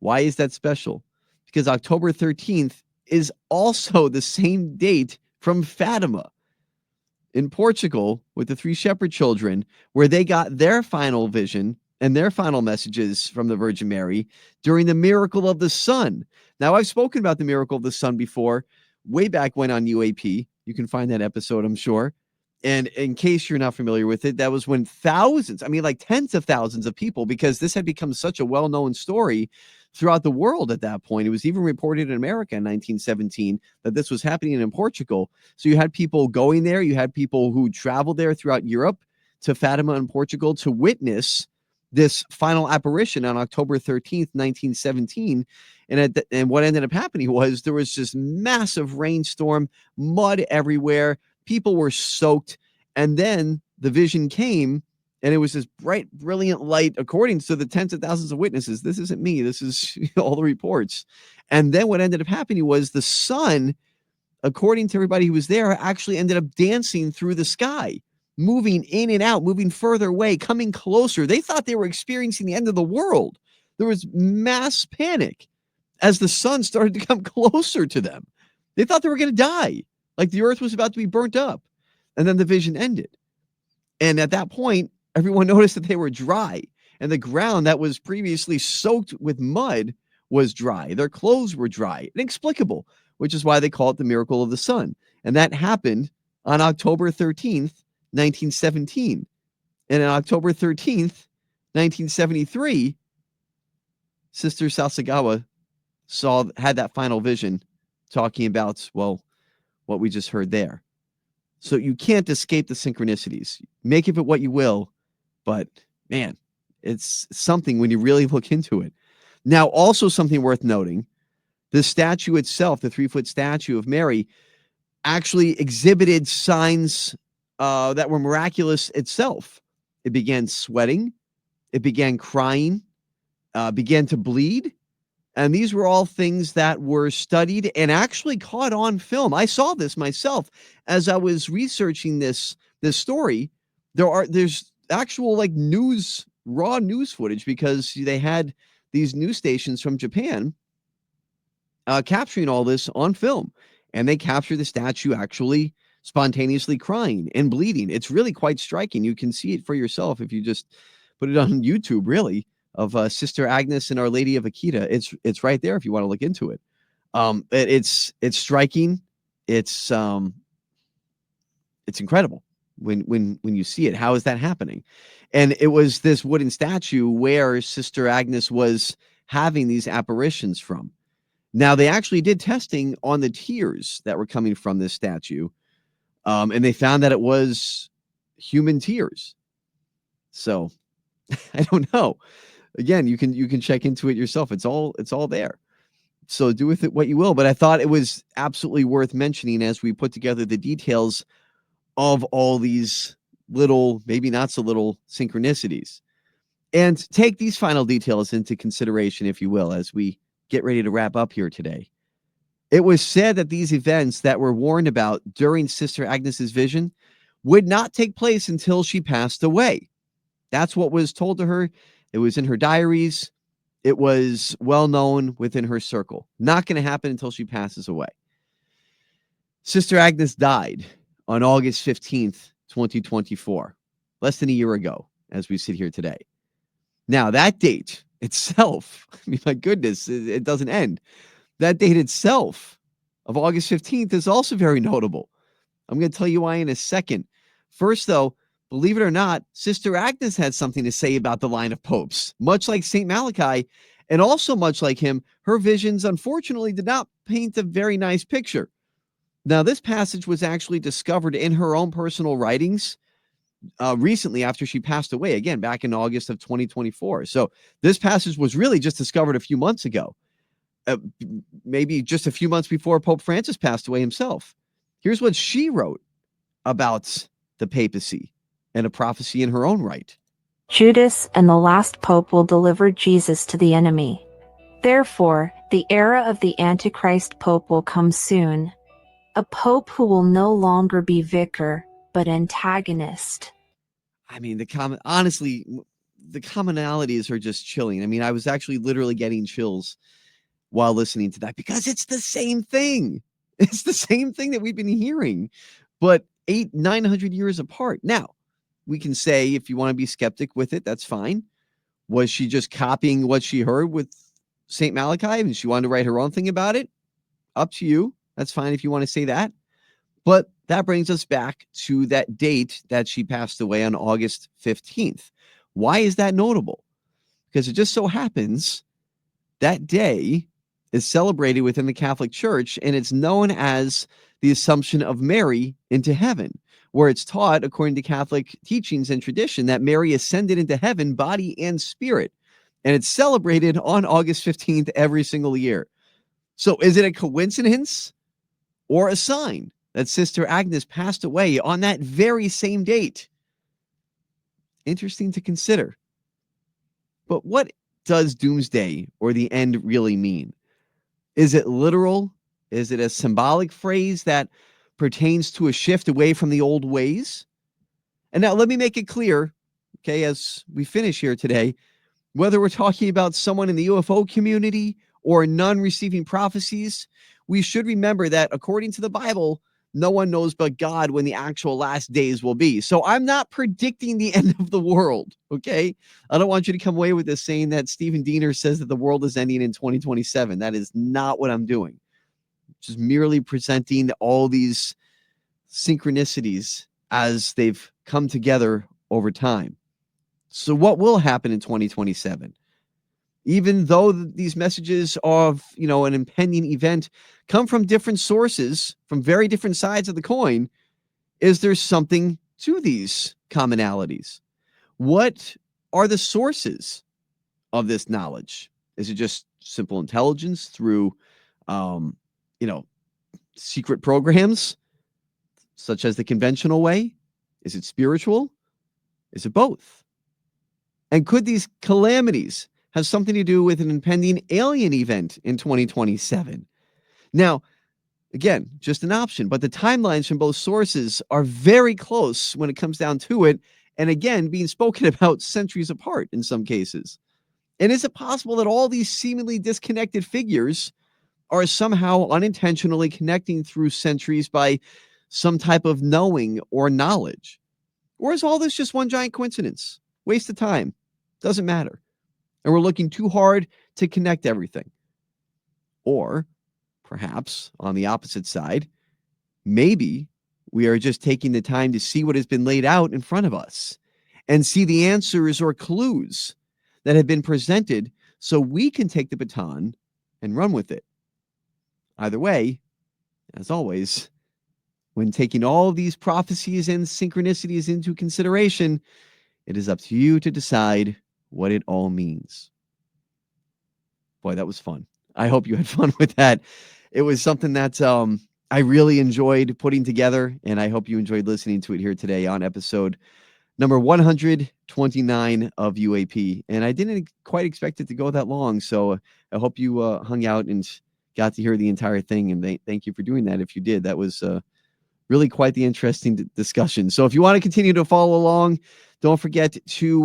S1: Why is that special? Because October 13th is also the same date from Fatima in Portugal with the 3 shepherd children, where they got their final vision and their final messages from the Virgin Mary during the miracle of the sun. Now, I've spoken about the miracle of the sun before, way back when on UAP. You can find that episode, I'm sure. And in case you're not familiar with it, that was when tens of thousands of people, because this had become such a well-known story throughout the world at that point. It was even reported in America in 1917 that this was happening in Portugal. So you had people going there. You had people who traveled there throughout Europe to Fatima in Portugal to witness this final apparition on October 13th, 1917. And what ended up happening was there was this massive rainstorm, mud everywhere. People were soaked. And then the vision came, and it was this bright, brilliant light, according to the tens of thousands of witnesses. This isn't me. This is all the reports. And then what ended up happening was the sun, according to everybody who was there, actually ended up dancing through the sky, moving in and out, moving further away, coming closer. They thought they were experiencing the end of the world. There was mass panic as the sun started to come closer to them. They thought they were going to die, like the earth was about to be burnt up. And then the vision ended. And at that point, everyone noticed that they were dry, and the ground that was previously soaked with mud was dry. Their clothes were dry. Inexplicable, which is why they call it the miracle of the sun. And that happened on October 13th, 1917. And on October 13th, 1973, Sister Sasagawa had that final vision talking about, well, what we just heard there. So you can't escape the synchronicities. Make of it what you will, but man, it's something when you really look into it. Now, also something worth noting, the statue itself, the 3-foot statue of Mary, actually exhibited signs that were miraculous itself. It began sweating, it began crying, began to bleed. And these were all things that were studied and actually caught on film. I saw this myself as I was researching this story. There's actual like raw news footage, because they had these news stations from Japan capturing all this on film, and they captured the statue actually spontaneously crying and bleeding. It's really quite striking. You can see it for yourself if you just put it on YouTube, really, of Sister Agnes and Our Lady of Akita. It's right there if you want to look into it. It's striking. It's incredible when you see it. How is that happening? And it was this wooden statue where Sister Agnes was having these apparitions from. Now, they actually did testing on the tears that were coming from this statue, and they found that it was human tears. So I don't know. Again, you can check into it yourself. It's all there. So do with it what you will. But I thought it was absolutely worth mentioning as we put together the details of all these little, maybe not so little, synchronicities. And take these final details into consideration, if you will, as we get ready to wrap up here today. It was said that these events that were warned about during Sister Agnes's vision would not take place until she passed away. That's what was told to her. It was in her diaries. It was well known within her circle. Not going to happen until she passes away. Sister Agnes died on August 15th, 2024, less than a year ago, as we sit here today. Now, that date itself, I mean, my goodness, it doesn't end. That date itself of August 15th is also very notable. I'm going to tell you why in a second. First, though, believe it or not, Sister Agnes had something to say about the line of popes. Much like St. Malachi, and also much like him, her visions, unfortunately, did not paint a very nice picture. Now, this passage was actually discovered in her own personal writings recently after she passed away, again, back in August of 2024. So this passage was really just discovered a few months ago, maybe just a few months before Pope Francis passed away himself. Here's what she wrote about the papacy and a prophecy in her own right.
S13: Judas and the last pope will deliver Jesus to the enemy. Therefore, the era of the Antichrist pope will come soon. A pope who will no longer be vicar, but antagonist.
S1: I mean, honestly, the commonalities are just chilling. I mean, I was actually literally getting chills while listening to that, because it's the same thing. It's the same thing that we've been hearing, but 800-900 years apart. Now, we can say, if you want to be skeptic with it, that's fine. Was she just copying what she heard with St. Malachi and she wanted to write her own thing about it? Up to you. That's fine if you want to say that. But that brings us back to that date that she passed away on August 15th. Why is that notable? Because it just so happens that day is celebrated within the Catholic Church, and it's known as the Assumption of Mary into heaven, where it's taught, according to Catholic teachings and tradition, that Mary ascended into heaven, body and spirit. And it's celebrated on August 15th every single year. So is it a coincidence or a sign that Sister Agnes passed away on that very same date? Interesting to consider. But what does doomsday or the end really mean? Is it literal? Is it a symbolic phrase that pertains to a shift away from the old ways? And now let me make it clear, okay, as we finish here today, whether we're talking about someone in the UFO community or none receiving prophecies, we should remember that according to the Bible, no one knows but God when the actual last days will be. So I'm not predicting the end of the world, okay? I don't want you to come away with this saying that Stephen Diener says that the world is ending in 2027. That is not what I'm doing. Just merely presenting all these synchronicities as they've come together over time. So what will happen in 2027? Even though these messages of, an impending event come from different sources, from very different sides of the coin, is there something to these commonalities? What are the sources of this knowledge? Is it just simple intelligence through, secret programs, such as the conventional way? Is it spiritual? Is it both? And could these calamities have something to do with an impending alien event in 2027? Now, again, just an option, but the timelines from both sources are very close when it comes down to it. And again, being spoken about centuries apart in some cases. And is it possible that all these seemingly disconnected figures are somehow unintentionally connecting through centuries by some type of knowing or knowledge? Or is all this just one giant coincidence? Waste of time. Doesn't matter. And we're looking too hard to connect everything. Or perhaps on the opposite side, maybe we are just taking the time to see what has been laid out in front of us and see the answers or clues that have been presented so we can take the baton and run with it. Either way, as always, when taking all of these prophecies and synchronicities into consideration, it is up to you to decide what it all means. Boy, that was fun. I hope you had fun with that. It was something that I really enjoyed putting together, and I hope you enjoyed listening to it here today on episode number 129 of UAP. And I didn't quite expect it to go that long, so I hope you hung out and got to hear the entire thing, and thank you for doing that if you did. That was really quite the interesting discussion. So if you want to continue to follow along, don't forget to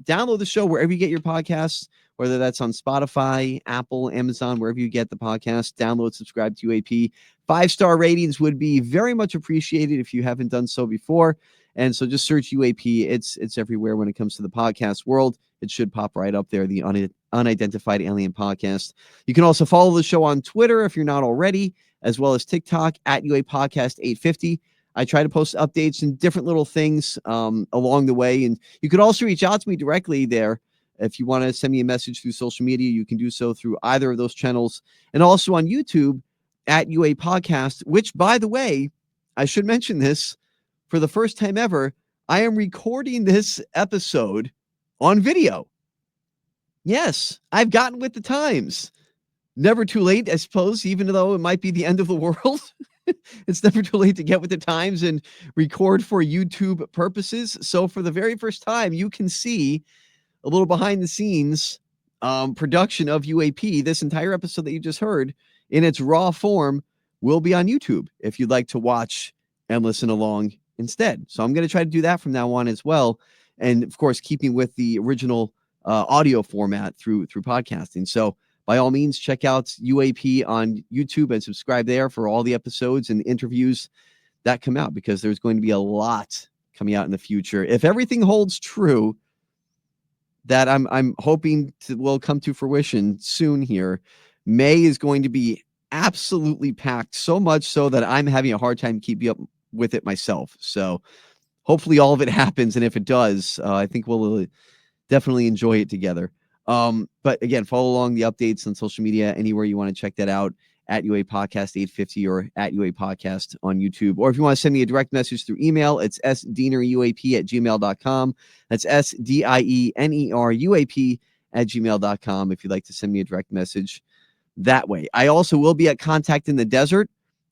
S1: download the show wherever you get your podcasts, whether that's on Spotify, Apple, Amazon, wherever you get the podcast. Download, subscribe to UAP. 5-star ratings would be very much appreciated if you haven't done so before. And so just search UAP. It's everywhere when it comes to the podcast world. It should pop right up there, the Unidentified Alien Podcast. You can also follow the show on Twitter if you're not already, as well as TikTok at UA Podcast 850. I try to post updates and different little things along the way. And you could also reach out to me directly there. If you want to send me a message through social media, you can do so through either of those channels. And also on YouTube at UA Podcast, which, by the way, I should mention this, for the first time ever, I am recording this episode on video. Yes, I've gotten with the times. Never too late, I suppose, even though it might be the end of the world. It's never too late to get with the times and record for YouTube purposes. So for the very first time, you can see a little behind the scenes production of UAP. This entire episode that you just heard in its raw form will be on YouTube if you'd like to watch and listen along instead. So I'm going to try to do that from now on as well. And of course, keeping with the original audio format through podcasting. So by all means, check out UAP on YouTube and subscribe there for all the episodes and interviews that come out, because there's going to be a lot coming out in the future. If everything holds true that I'm hoping will come to fruition soon here, May is going to be absolutely packed, so much so that I'm having a hard time keeping up with it myself. So hopefully all of it happens. And if it does, I think we'll definitely enjoy it together. But again, follow along the updates on social media, anywhere you want to check that out, at UA Podcast 850 or at UA Podcast on YouTube. Or if you want to send me a direct message through email, it's sdieneruap@gmail.com. That's SDIENERUAP@gmail.com if you'd like to send me a direct message that way. I also will be at Contact in the Desert,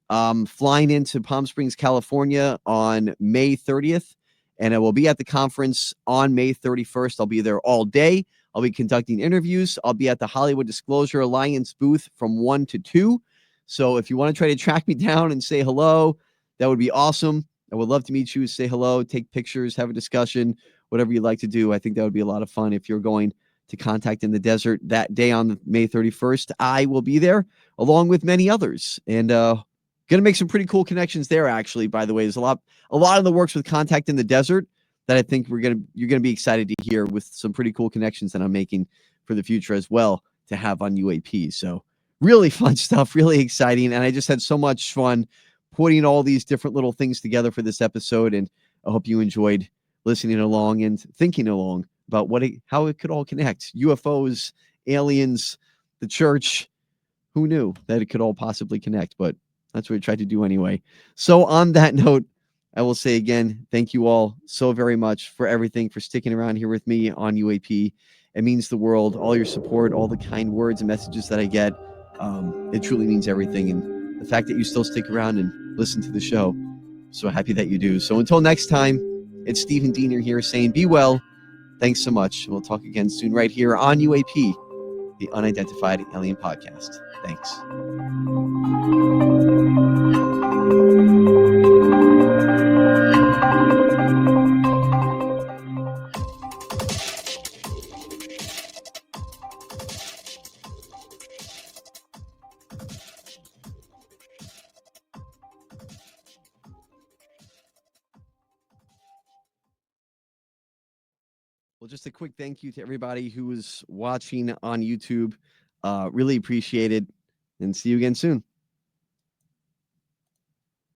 S1: flying into Palm Springs, California on May 30th. And I will be at the conference on May 31st. I'll be there all day. I'll be conducting interviews. I'll be at the Hollywood Disclosure Alliance booth from 1 to 2. So if you want to try to track me down and say hello, that would be awesome. I would love to meet you, say hello, take pictures, have a discussion, whatever you'd like to do. I think that would be a lot of fun. If you're going to Contact in the Desert that day on May 31st, I will be there along with many others. And going to make some pretty cool connections there, actually, by the way. There's a lot of the works with Contact in the Desert that I think you're going to be excited to hear, with some pretty cool connections that I'm making for the future as well to have on UAP. So really fun stuff, really exciting. And I just had so much fun putting all these different little things together for this episode. And I hope you enjoyed listening along and thinking along about how it could all connect. UFOs, aliens, the church. Who knew that it could all possibly connect? But that's what we tried to do anyway. So on that note, I will say again, thank you all so very much for everything, for sticking around here with me on UAP. It means the world. All your support, all the kind words and messages that I get. It truly means everything. And the fact that you still stick around and listen to the show, so happy that you do. So until next time, it's Stephen Diener here saying be well. Thanks so much. We'll talk again soon right here on UAP, the Unidentified Alien Podcast. Thanks. Well, just a quick thank you to everybody who was watching on YouTube. Really appreciate it, and see you again soon.